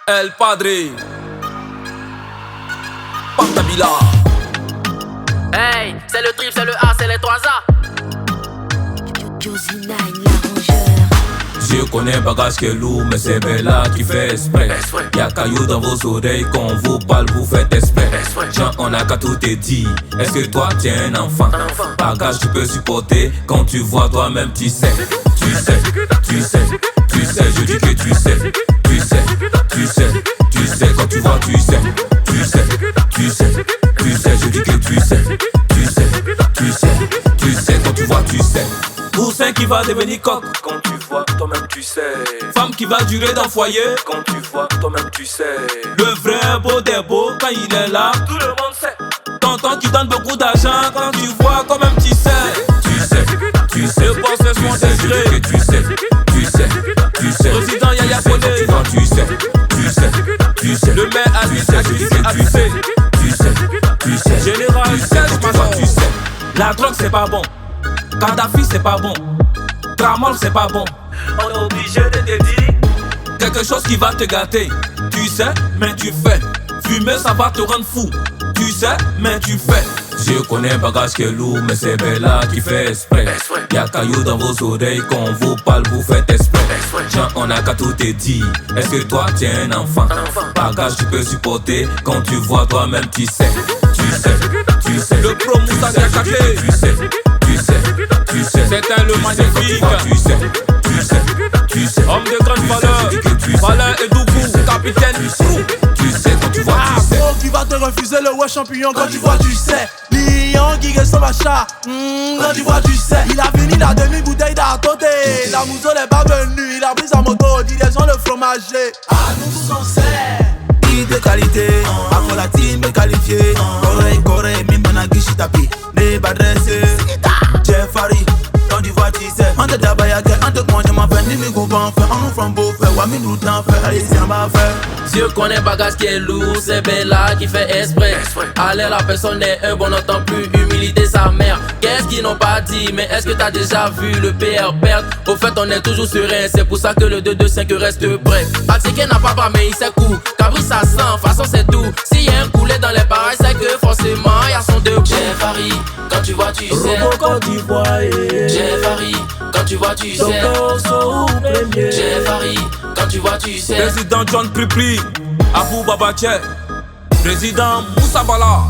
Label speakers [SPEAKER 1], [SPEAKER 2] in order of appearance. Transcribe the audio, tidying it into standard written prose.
[SPEAKER 1] El Padre Pantabila.
[SPEAKER 2] Hey, c'est le trip, c'est le A, c'est les 3A.
[SPEAKER 3] Josie Nine, l'arrangeur.
[SPEAKER 1] Je connais bagage qui est lourd, mais c'est Bella qui fait exprès. Y'a caillou dans vos oreilles, quand on vous parle, vous faites exprès. Jean, on a qu'à tout te dire. Est-ce que toi, t'es un enfant? Bagage, tu peux supporter, quand tu vois toi-même, tu sais. Tu sais, tu sais, tu sais, je dis que tu sais. Tu sais, tu sais, tu sais, quand tu vois, tu sais. Tu sais, tu sais, tu sais, je dis que tu sais. Tu sais, tu sais, tu sais, quand tu vois, tu sais. Poussin qui va devenir coq.
[SPEAKER 4] Quand tu vois, toi-même tu sais.
[SPEAKER 1] Femme qui va durer dans le foyer.
[SPEAKER 4] Quand tu vois, toi-même tu sais.
[SPEAKER 1] Le vrai beau des beaux, quand il est là,
[SPEAKER 4] Tout le monde sait.
[SPEAKER 1] tonton qui donne beaucoup d'argent. Quand tu vois, quand même tu sais. Tu sais, tu sais. Le boss est son degré. Je dis que tu sais, tu sais, tu sais. Président Yaya Kone. Tu vois, tu sais, tu sais, tu sais. Le maire a dit ça, je dis que tu sais. Tu sais, tu sais. Général Serge Mazon. Tu sais. La drogue c'est pas bon. Kadhafi c'est pas bon. Tramol c'est pas bon.
[SPEAKER 4] On est obligé de te dire
[SPEAKER 1] quelque chose qui va te gâter. Tu sais, mais tu fais. Fumer ça va te rendre fou. Tu sais, mais tu fais. Je connais un bagage qui est lourd, mais c'est Bella qui fait exprès. Y'a caillou dans vos oreilles, quand on vous parle, vous faites exprès. Jean, on a qu'à tout te dire. Est-ce que toi, t'es un enfant? Bagage, tu peux supporter, quand tu vois toi-même, tu sais. Tu sais, tu sais. Le pro Moussa Diakate. Tu sais, tu sais, tu sais. C'est un le magnifique. Tu sais, tu sais, tu sais. Homme de grande valeur. Valeur et Dougou, capitaine. Tu sais, quand tu vois, tu sais.
[SPEAKER 5] Gros qui va te refuser le ouais champion quand tu vois tu sais. Lion qui reste son machin, quand tu vois tu sais. Il a fini la demi-bouteille d'artoté. La mousso n'est pas venue, il a pris sa moto, dit les gens le fromager. Ah nous tous on sait. De qualité, avant la team est qualifiée. Corée, Mimbana Gishitapi, les badresses. Jeffari, quand tu vois tu sais. On te dabayake, on te conche ma peine, ni mi goupan fait. On nous from beau fait, wa mi nous t'en fait. Allez, c'est un bas fait.
[SPEAKER 2] Si je connais bagage qui est lourd, c'est Bella qui fait exprès. Allez, la personne est un bon, n'entend plus humilité sa mère. Qu'est-ce qu'ils n'ont pas dit, mais est-ce que t'as déjà vu le PR perdre? Au fait, on est toujours serein, c'est pour ça que le 2-2-5 reste prêt. Atseke n'a pas pas, mais il sait coup. Cabri ça sent, façon c'est tout. S'il y a un poulet dans les pareils, c'est que forcément y'a son deux. Jeffari, quand tu vois, tu sais.
[SPEAKER 5] Quand tu vois,
[SPEAKER 2] Jeffari, quand tu vois, tu sais. Jeffari, quand tu vois, tu sais.
[SPEAKER 1] Président John Pripli, Abou Babache, Président Moussa Bala.